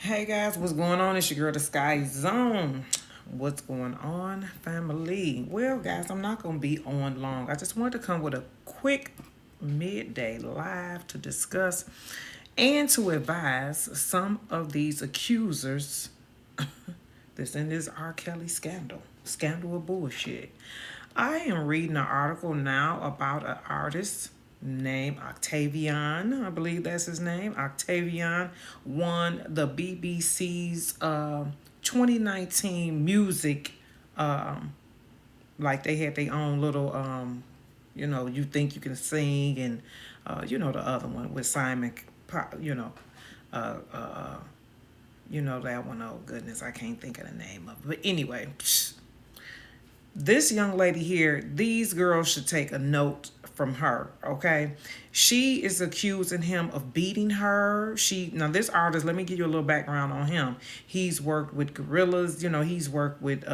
Hey guys, what's going on? It's your girl, the Sky Zone. What's going on, family? Well, guys, I'm not going to be on long. I just wanted to come with a quick midday live to discuss and to advise some of these accusers that's in this R. Kelly scandal of bullshit. I am reading an article now about an artist named Octavian. I believe that's his name. Octavian won the BBC's 2019 music. Like they had their own little, you think you can sing, and the other one with Simon, uh, uh, that one. Oh goodness, I can't think of the name of it. But anyway, this young lady here, these girls should take a note from her, okay? She is accusing him of beating her. Now this artist, let me give you a little background on him. He's worked with Gorillas, he's worked with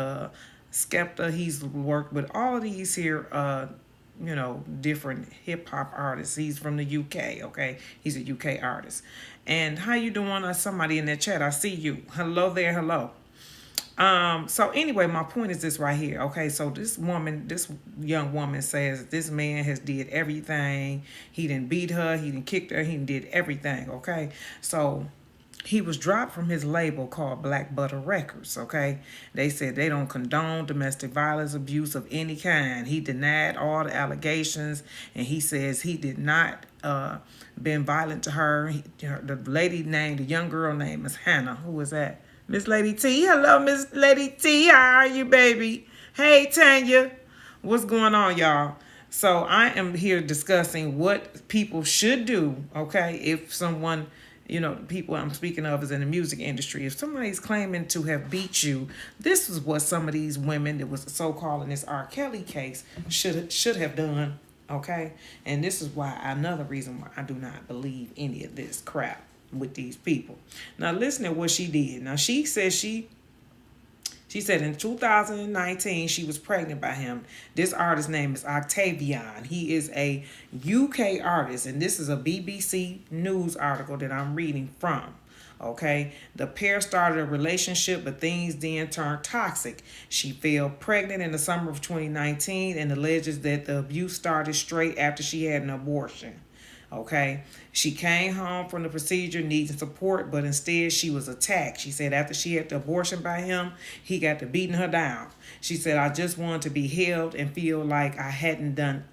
Skepta, he's worked with all of these here different hip hop artists. He's from the UK, okay? He's a UK artist. And how you doing? Somebody in that chat, I see you. Hello there, hello. So anyway, my point is this right here. Okay, so this young woman says this man has did everything. He didn't beat her, he didn't kick her, he did everything. Okay, so he was dropped from his label called Black Butter Records. Okay, they said they don't condone domestic violence, abuse of any kind. He denied all the allegations, and he says he did not been violent to her. The young girl name is Hannah. Who is that? Miss Lady T. Hello, Miss Lady T. How are you, baby? Hey, Tanya. What's going on, y'all? So I am here discussing what people should do, okay, if someone, the people I'm speaking of is in the music industry. If somebody's claiming to have beat you, this is what some of these women that was so-called in this R. Kelly case should have done, okay? And this is why, another reason why I do not believe any of this crap with these people. Now listen to what she did. Now she said she said in 2019 she was pregnant by him. This artist's name is Octavian. He is a UK artist, and this is a BBC News article that I'm reading from. Okay, the pair started a relationship, but things then turned toxic. She fell pregnant in the summer of 2019 and alleges that the abuse started straight after she had an abortion. Okay, she came home from the procedure needing support, but instead she was attacked. She said after she had the abortion by him, he got to beating her down. She said, I just wanted to be held and feel like I hadn't done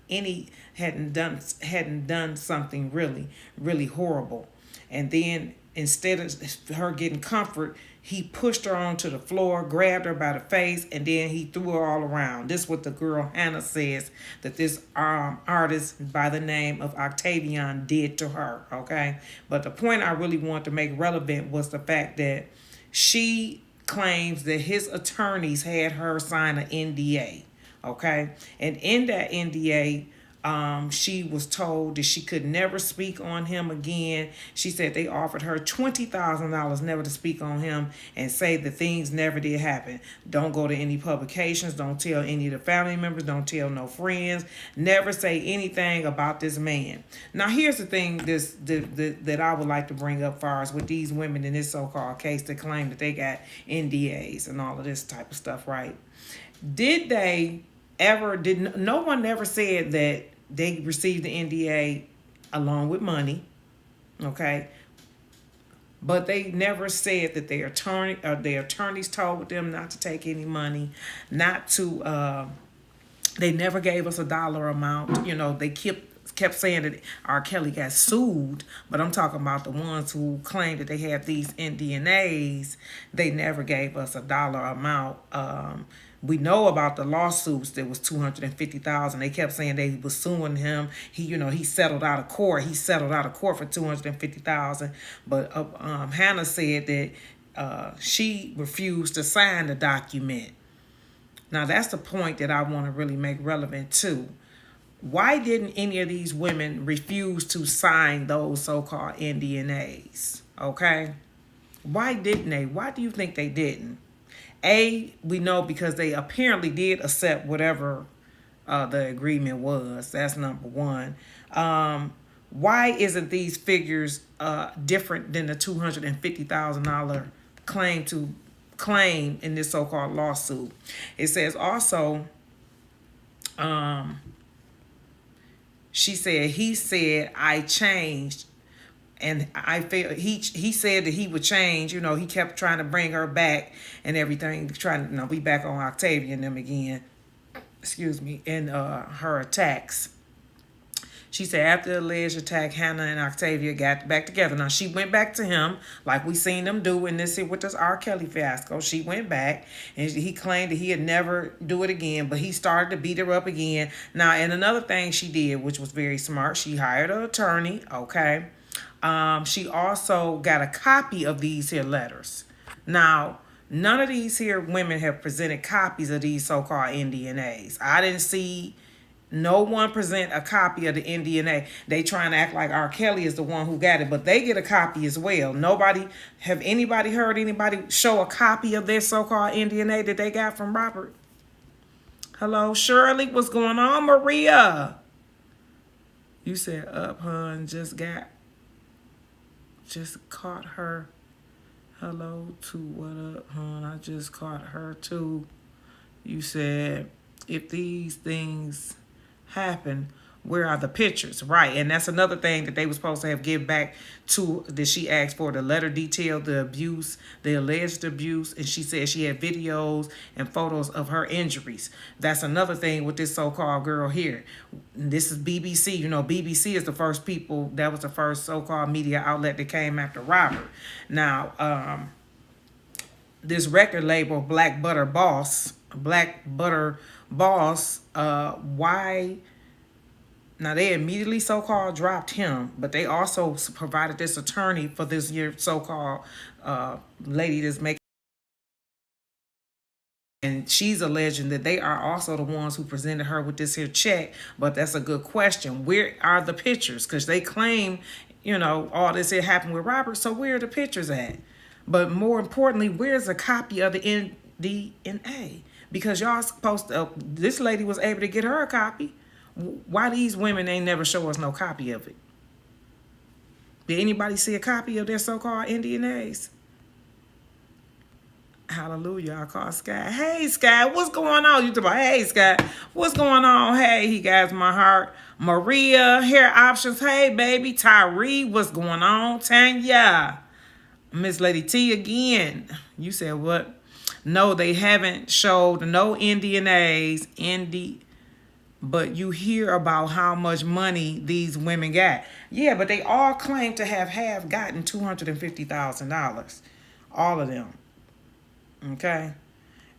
something really, really horrible. And then instead of her getting comfort, he pushed her onto the floor, grabbed her by the face, and then he threw her all around. This is what the girl Hannah says that this artist by the name of Octavian did to her, okay? But the point I really want to make relevant was the fact that she claims that his attorneys had her sign an NDA, okay? And in that NDA, she was told that she could never speak on him again. She said they offered her $20,000 never to speak on him and say that things never did happen. Don't go to any publications. Don't tell any of the family members. Don't tell no friends. Never say anything about this man. Now, here's the thing that I would like to bring up far as with these women in this so-called case that claim that they got NDAs and all of this type of stuff, right? No one ever said that they received the NDA along with money, okay? But they never said that their attorneys told them not to take any money, not to. They never gave us a dollar amount. They kept saying that R. Kelly got sued, but I'm talking about the ones who claimed that they have these NDAs. They never gave us a dollar amount. We know about the lawsuits that was $250,000. They kept saying they was suing him. He settled out of court. He settled out of court for $250,000. But Hannah said that she refused to sign the document. Now that's the point that I want to really make relevant too. Why didn't any of these women refuse to sign those so-called NDAs? Okay, why didn't they? Why do you think they didn't? We know because they apparently did accept whatever the agreement was. That's number one. Why isn't these figures different than the $250,000 claim in this so-called lawsuit? It says also, she said, he said, I changed, and I feel he said that he would change. You know, he kept trying to bring her back and everything, trying to, be back on Octavia and them again. Excuse me, in her attacks. She said after the alleged attack, Hannah and Octavia got back together. Now, she went back to him like we seen them do in this with this R. Kelly fiasco. She went back and he claimed that he had never do it again, but he started to beat her up again. Now, and another thing she did, which was very smart, she hired an attorney, okay? She also got a copy of these here letters. Now, none of these here women have presented copies of these so-called NDAs. I didn't see no one present a copy of the NDA. They trying to act like R. Kelly is the one who got it, but they get a copy as well. Have anybody heard anybody show a copy of their so-called NDA that they got from Robert? Hello, Shirley, what's going on? Maria, you said up, hun, just caught her. Hello to what up, hun? I just caught her too. You said, if these things happen, where are the pictures? Right, and that's another thing that they were supposed to have give back to, that she asked for. The letter detailed the abuse, the alleged abuse, and she said she had videos and photos of her injuries. That's another thing with this so-called girl here. This is BBC. You know, BBC is the first people, that was the first so-called media outlet that came after Robert. Now, this record label, Black Butter Boss, why? Now, they immediately so-called dropped him, but they also provided this attorney for this year so-called lady that's making, and she's alleging that they are also the ones who presented her with this here check. But that's a good question. Where are the pictures? Because they claim, all this here happened with Robert, so where are the pictures at? But more importantly, where's a copy of the NDA? Because y'all supposed to, this lady was able to get her a copy. Why these women ain't never show us no copy of it? Did anybody see a copy of their so-called NDAs? Hallelujah, I call Sky. Hey, Sky, what's going on? You talking about, hey, Sky, what's going on? Hey, he got my heart. Maria, hair options. Hey, baby. Tyree, what's going on? Tanya. Miss Lady T again. You said what? No, they haven't showed no NDAs, but you hear about how much money these women got. Yeah, but they all claim to have gotten $250,000. All of them. Okay?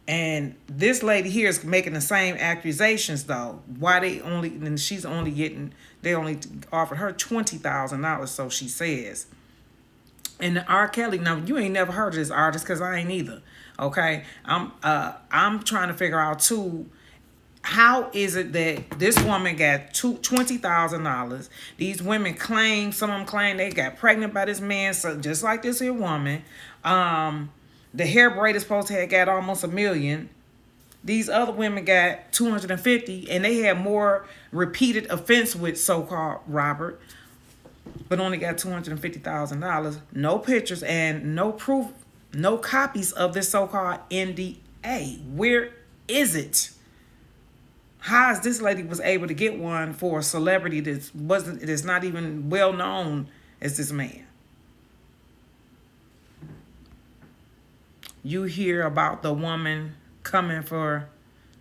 And this lady here is making the same accusations, though. Why they only offered her $20,000, so she says. And the R. Kelly, now you ain't never heard of this artist, because I ain't either. Okay? I'm trying to figure out too, how is it that this woman got $20,000? These women claim, some of them claim they got pregnant by this man, so just like this here woman. The hair braid is supposed to have got almost $1 million. These other women got 250, and they had more repeated offense with so-called Robert, but only got $250,000. No pictures and no proof, no copies of this so-called NDA. Where is it? How is this lady was able to get one for a celebrity that's not even well known as this man? You hear about the woman coming for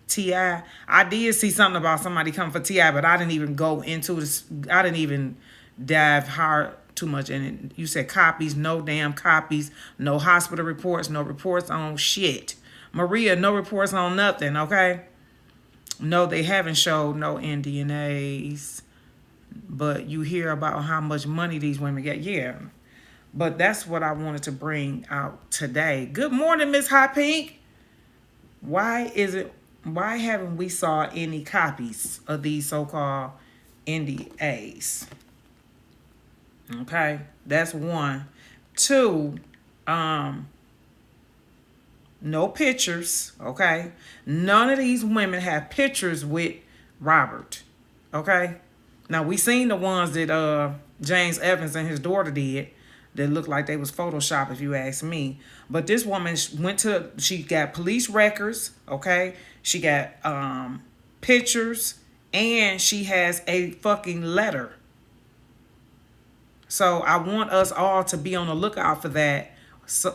T.I. I did see something about somebody coming for T.I., but I didn't even go into this. I didn't even dive hard too much in it. You said copies, no damn copies, no hospital reports, no reports on shit. Maria, no reports on nothing, okay? No, they haven't showed no NDAs, but you hear about how much money these women get. Yeah, but that's what I wanted to bring out today. Good morning, Miss Hot Pink. Why haven't we saw any copies of these so-called NDAs? Okay, that's one. Two, no pictures, okay? None of these women have pictures with Robert, okay? Now we seen the ones that James Evans and his daughter did that looked like they was Photoshop, if you ask me. But this woman she got police records, okay? She got pictures, and she has a fucking letter. So I want us all to be on the lookout for that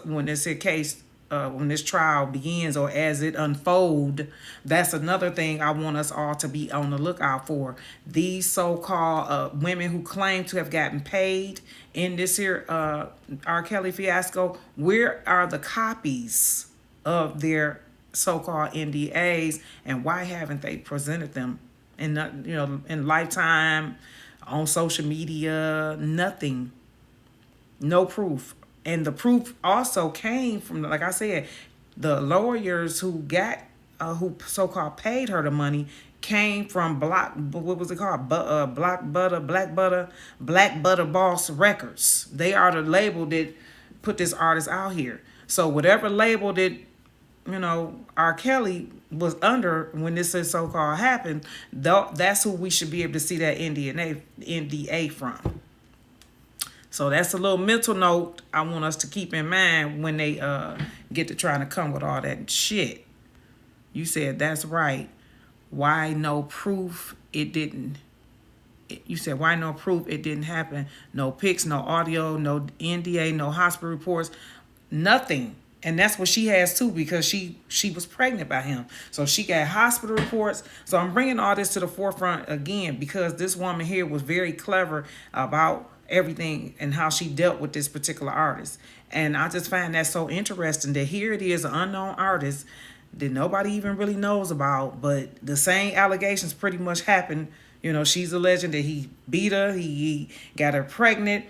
when this case, when this trial begins or as it unfolds. That's another thing I want us all to be on the lookout for. These so-called women who claim to have gotten paid in this here R. Kelly fiasco. Where are the copies of their so-called NDAs, and why haven't they presented them in in Lifetime, on social media? Nothing. No proof. And the proof also came from, like I said, the lawyers who got who so-called paid her the money came from what was it called? Black Butter Boss Records. They are the label that put this artist out here. So whatever label that R. Kelly was under when this so-called happened, that's who we should be able to see that NDA from. So that's a little mental note I want us to keep in mind when they get to trying to come with all that shit. You said that's right. Why no proof it didn't? You said why no proof it didn't happen? No pics, no audio, no NDA, no hospital reports, nothing. And that's what she has too, because she was pregnant by him. So she got hospital reports. So I'm bringing all this to the forefront again because this woman here was very clever about everything and how she dealt with this particular artist. And I just find that so interesting that here it is, an unknown artist that nobody even really knows about, but the same allegations pretty much happened. She's alleging that he beat her, he got her pregnant.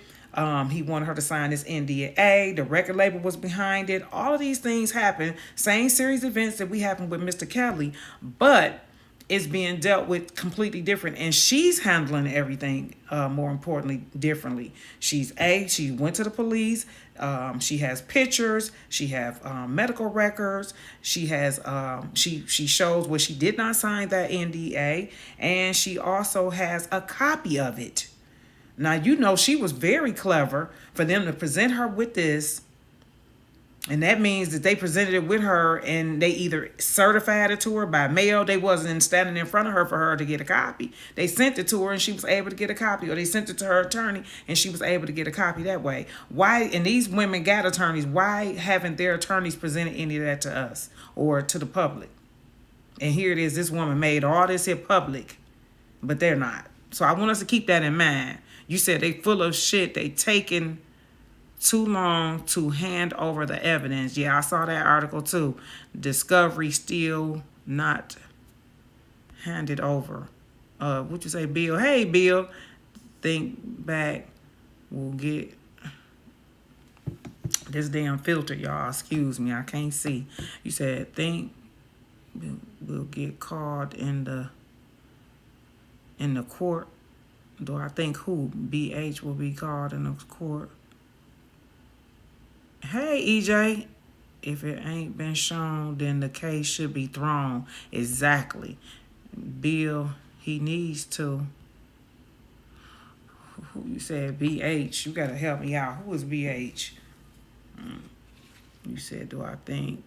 He wanted her to sign this NDA. The record label was behind it. All of these things happened. Same series of events that we happened with Mr. Kelly, but it's being dealt with completely different. And she's handling everything, more importantly, differently. She went to the police. She has pictures. She has medical records. She has she shows where she did not sign that NDA, and she also has a copy of it. Now, she was very clever for them to present her with this. And that means that they presented it with her and they either certified it to her by mail. They wasn't standing in front of her for her to get a copy. They sent it to her and she was able to get a copy, or they sent it to her attorney and she was able to get a copy that way. Why? And these women got attorneys. Why haven't their attorneys presented any of that to us or to the public? And here it is. This woman made all this here public, but they're not. So I want us to keep that in mind. You said they full of shit. They taking too long to hand over the evidence. Yeah, I saw that article too. Discovery still not handed over. What you say, Bill? Hey, Bill. Think back. We'll get this damn filter, y'all. Excuse me, I can't see. You said think we'll get called in the court. Do I think who? BH will be called in the court. Hey, EJ. If it ain't been shown, then the case should be thrown. Exactly. Bill, he needs to. Who you said? BH. You got to help me out. Who is BH? You said, do I think...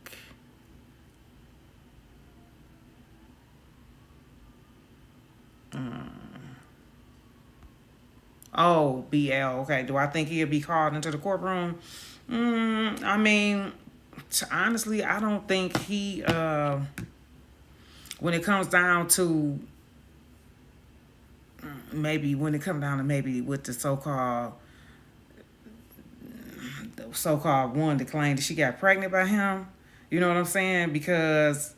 Oh, BL. Okay. Do I think he'll be called into the courtroom? I mean, honestly, I don't think he, when it comes down to, maybe with the so-called one that claimed that she got pregnant by him. You know what I'm saying? Because,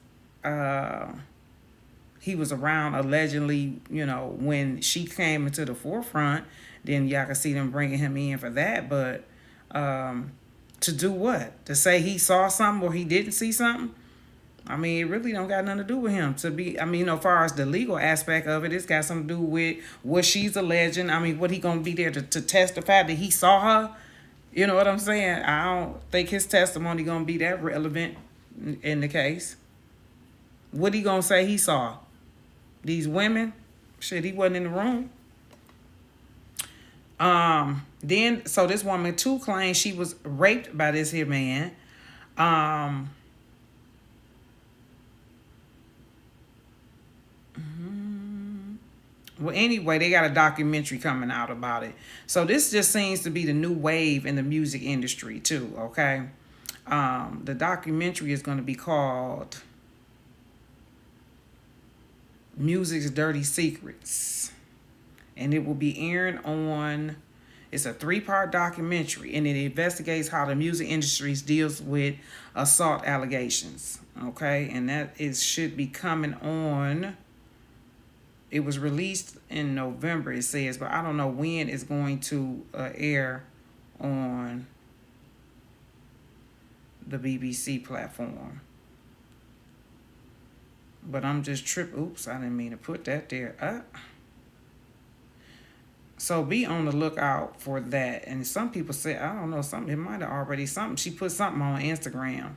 he was around allegedly, when she came into the forefront, then y'all can see them bringing him in for that. But to do what? To say he saw something or he didn't see something? I mean, it really don't got nothing to do with him. As far as the legal aspect of it, it's got something to do with what she's alleging. I mean, what he going to be there to testify that he saw her? You know what I'm saying? I don't think his testimony going to be that relevant in the case. What he going to say he saw? These women? Shit, he wasn't in the room. Then so this woman too claims she was raped by this here man. Um, well, anyway, they got a documentary coming out about it. So this just seems to be the new wave in the music industry too. Okay, the documentary is going to be called "Music's Dirty Secrets," and it will be airing on. It's a 3-part documentary, and it investigates how the music industry deals with assault allegations. Okay, and that is should be coming on. It was released in November, it says, but I don't know when it's going to air on the BBC platform. But I'm just Oops, I didn't mean to put that there. So be on the lookout for that. And some people say, I don't know, something, it might have already, something, she put something on Instagram.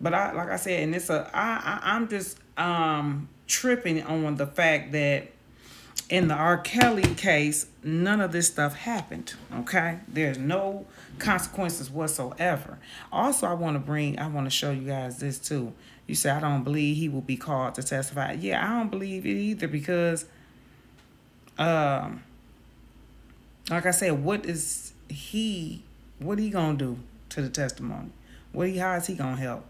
But like I said, and I'm just tripping on the fact that in the R. Kelly case, none of this stuff happened. Okay, there's no consequences whatsoever. Also, I want to show you guys this too. You say I don't believe he will be called to testify. Yeah, I don't believe it either because, like I said, what he gonna do to the testimony? How is he gonna help?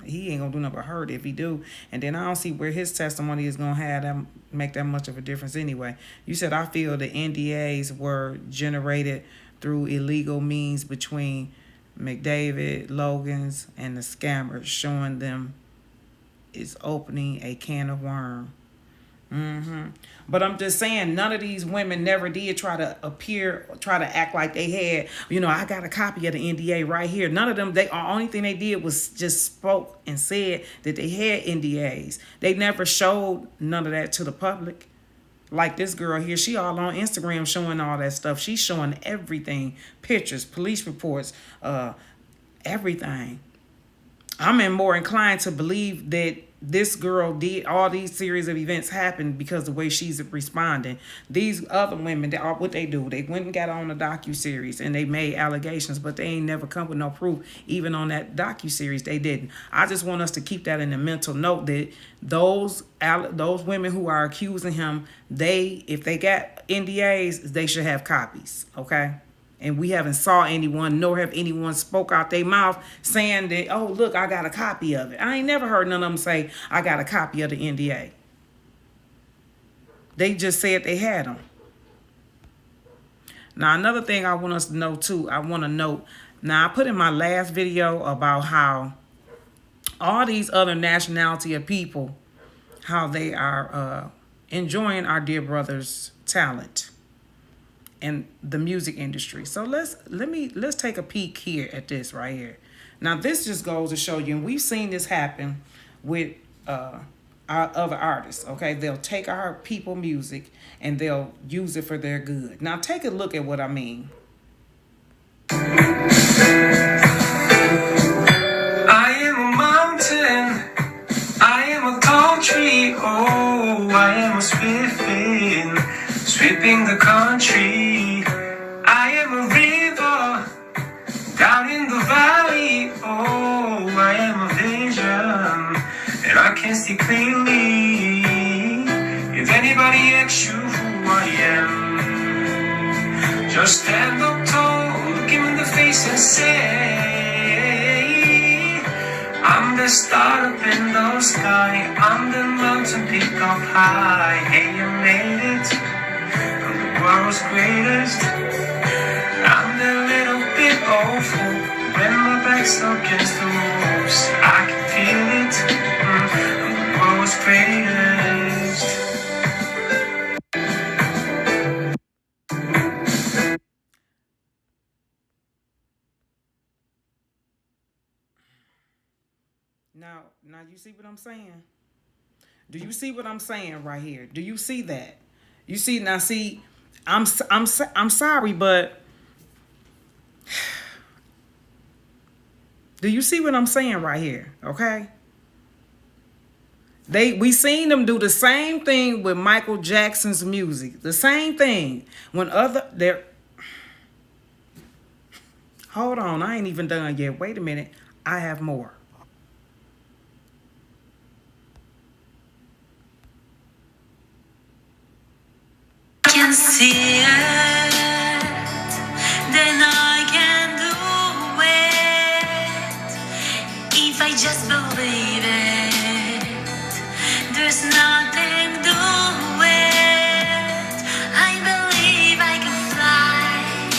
He ain't gonna do nothing but hurt if he do. And then I don't see where his testimony is gonna make that much of a difference anyway. You said I feel the NDAs were generated through illegal means between McDavid, Logan's, and the scammers, showing them is opening a can of worms. But I'm just saying, none of these women never did try to act like they had, I got a copy of the NDA right here. None of them, the only thing they did was just spoke and said that they had NDAs. They never showed none of that to the public. Like this girl here, she all on Instagram showing all that stuff. She's showing everything, pictures, police reports, everything. I'm more inclined to believe that this girl did all these series of events happen because the way she's responding. These other women, what they do, they went and got on a docuseries and they made allegations, but they ain't never come with no proof. Even on that docuseries, they didn't. I just want us to keep that in the mental note that those women who are accusing him, if they got NDAs, they should have copies, okay? And we haven't saw anyone, nor have anyone spoke out their mouth saying that, oh, look, I got a copy of it. I ain't never heard none of them say, I got a copy of the NDA. They just said they had them. Now, another thing I want us to know, too, now I put in my last video about how all these other nationality of people, how they are enjoying our dear brother's talent and the music industry. So let's take a peek here at this right here. Now this just goes to show you, and we've seen this happen with our other artists. Okay, they'll take our people music and they'll use it for their good. Now take a look at what I mean. I am a mountain, I am a tall tree, oh, I am a sweeping the country. I am a river down in the valley, oh, I am a vision, and I can see clearly. If anybody asks you who I am, just stand up tall, look him in the face and say, I'm the star up in the sky, I'm the mountain peak up high. Hey, you made it, I'm the world's greatest. I'm the little bit awful when my back's against the ropes. I can feel it, I'm the world's greatest. Now you see what I'm saying? Do you see what I'm saying right here? Do you see that? You see, now see, I'm sorry, but do you see what I'm saying right here? Okay? We seen them do the same thing with Michael Jackson's music. The same thing. When other there Hold on, I ain't even done yet. Wait a minute. I have more. Can see it, then I can do it. If I just believe it, there's nothing to it. I believe I can fly.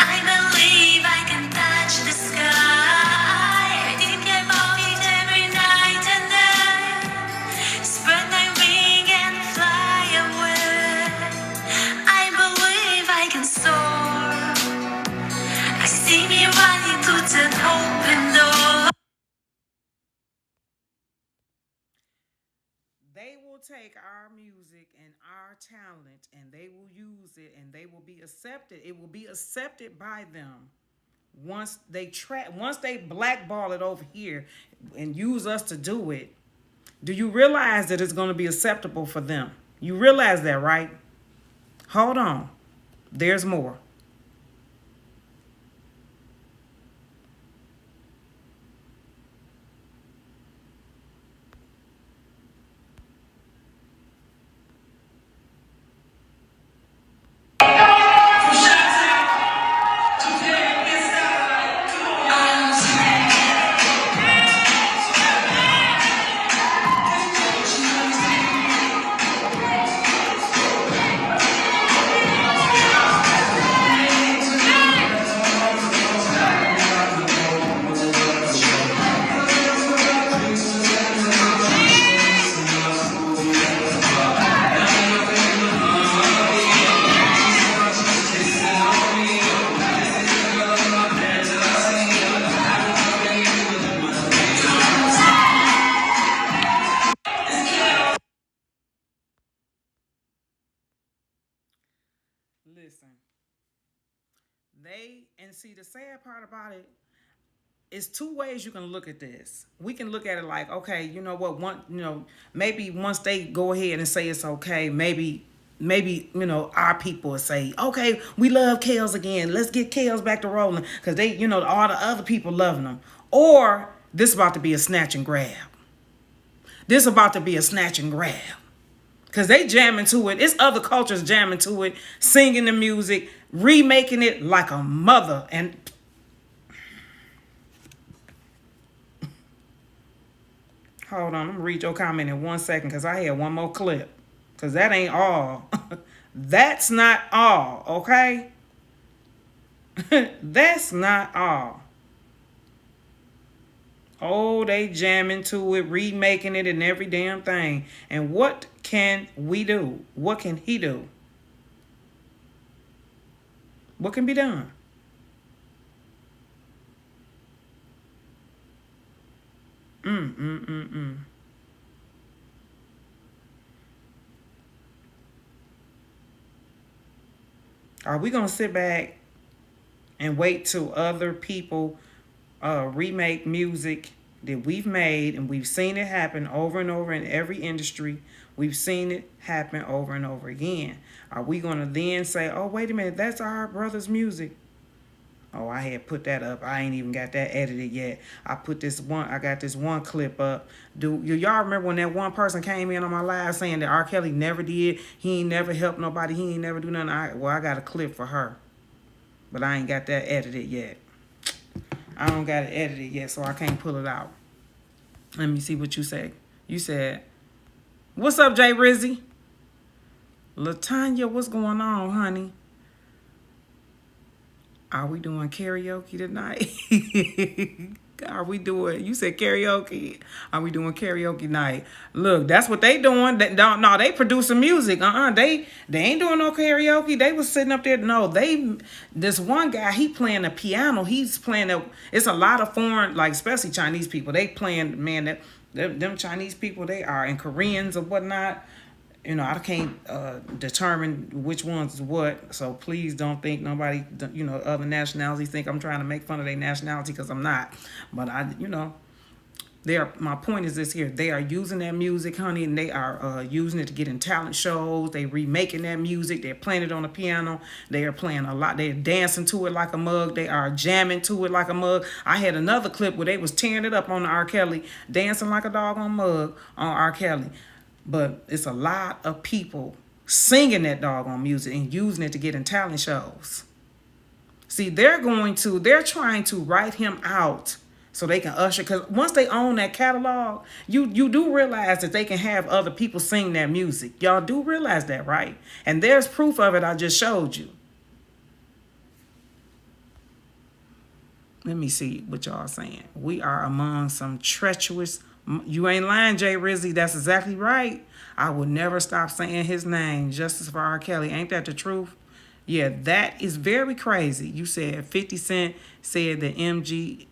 I believe I can touch the sky. I think about it every night and day. Spread my wing and fly away. I believe I can soar. I see me running to that open door. They will take our music and our talent and they will use it and they will be accepted. It will be accepted by them once they blackball it over here and use us to do it. Do you realize that it's going to be acceptable for them? You realize that, right? Hold on. There's more. Listen. And see, the sad part about it is two ways you can look at this. We can look at it like, okay, you know what, maybe once they go ahead and say it's okay, maybe, our people will say, okay, we love Kales again. Let's get Kales back to rolling because they, all the other people loving them. Or this about to be a snatch and grab. This about to be a snatch and grab. Because they jamming to it. It's other cultures jamming to it, singing the music, remaking it like a mother. And hold on, I'm going to read your comment in 1 second because I had one more clip. Because that ain't all. That's not all, okay? That's not all. Oh, they jamming to it, remaking it and every damn thing. And what can we do? What can he do? What can be done? Are we going to sit back and wait till other people remake music that we've made, and we've seen it happen over and over in every industry? We've seen it happen over and over again. Are we going to then say, oh, wait a minute, that's our brother's music? Oh, I had put that up. I ain't even got that edited yet. I got this one clip up. Do y'all remember when that one person came in on my live saying that RKELLY never did? He ain't never helped nobody. He ain't never do nothing. I got a clip for her. But I ain't got that edited yet. I don't got it edited yet, so I can't pull it out. Let me see what you say. You said, what's up, Jay Rizzy? Latanya, what's going on, honey? Are we doing karaoke tonight? You said karaoke. Are we doing karaoke night? Look, that's what they doing. They producing music. They ain't doing no karaoke. They was sitting up there. No, this one guy, he playing the piano. He's playing it's a lot of foreign, like especially Chinese people. They playing, man, them Chinese people, they are, and Koreans or whatnot. I can't determine which one's what, so please don't think nobody, other nationalities think I'm trying to make fun of their nationality, because I'm not. But My point is this here. They are using that music, honey, and they are using it to get in talent shows. They remaking that music. They're playing it on the piano. They are playing a lot. They're dancing to it like a mug. They are jamming to it like a mug. I had another clip where they was tearing it up on the R. Kelly, dancing like a dog on mug on R. Kelly. But it's a lot of people singing that doggone music and using it to get in talent shows. See, they're trying to write him out so they can usher, because once they own that catalog, you do realize that they can have other people sing that music. Y'all do realize that, right? And there's proof of it. I just showed you. Let me see what y'all saying. We are among some treacherous. You ain't lying, Jay Rizzy. That's exactly right. I will never stop saying his name. Justice for R. Kelly. Ain't that the truth? Yeah, that is very crazy. You said 50 Cent said that MG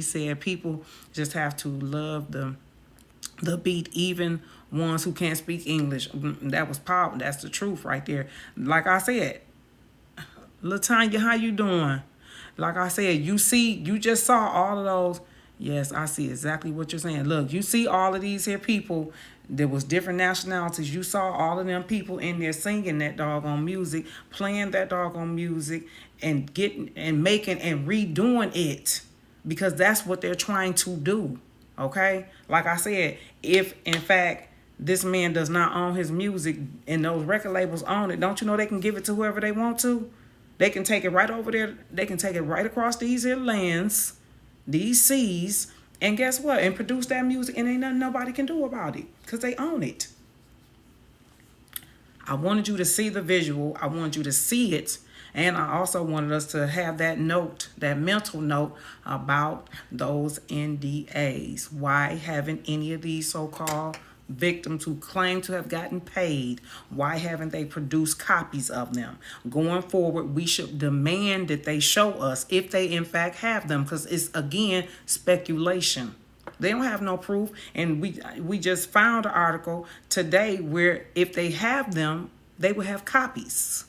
said people just have to love the beat, even ones who can't speak English. That was powerful. That's the truth right there. Like I said, Latanya, how you doing? Like I said, you just saw all of those. Yes, I see exactly what you're saying. Look, you see all of these here people. There was different nationalities. You saw all of them people in there singing that doggone music, playing that doggone music, and getting and making and redoing it, because that's what they're trying to do. Okay? Like I said, if in fact this man does not own his music and those record labels own it, don't you know they can give it to whoever they want to? They can take it right over there. They can take it right across these here lands, these seas, and guess what? And produce that music, and ain't nothing nobody can do about it because they own it. I wanted you to see the visual. I wanted you to see it. And I also wanted us to have that note, that mental note about those NDAs. Why haven't any of these so-called victims who claim to have gotten paid, why haven't they produced copies of them? Going forward, we should demand that they show us if they in fact have them, because it's, again, speculation. They don't have no proof. And we just found an article today where if they have them, they will have copies.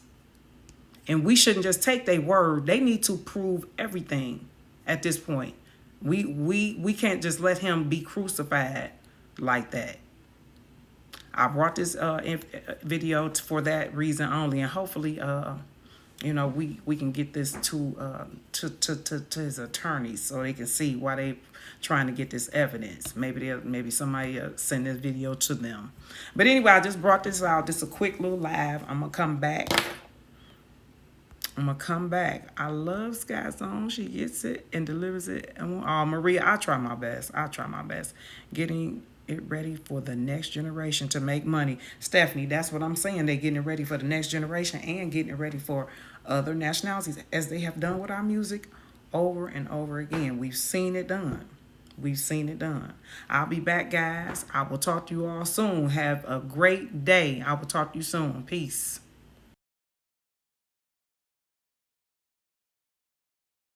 And we shouldn't just take their word. They need to prove everything at this point. We can't just let him be crucified like that. I brought this video for that reason only, and hopefully, we can get this to his attorneys so they can see why they trying to get this evidence. Maybe somebody send this video to them. But anyway, I just brought this out. This is a quick little live. I'm gonna come back. I love Sky Zone. She gets it and delivers it. And Maria, I try my best. Getting it ready for the next generation to make money. Stephanie, that's what I'm saying. They're getting it ready for the next generation and getting it ready for other nationalities, as they have done with our music over and over again. We've seen it done. I'll be back, guys. I will talk to you all soon. Have a great day. I will talk to you soon. Peace.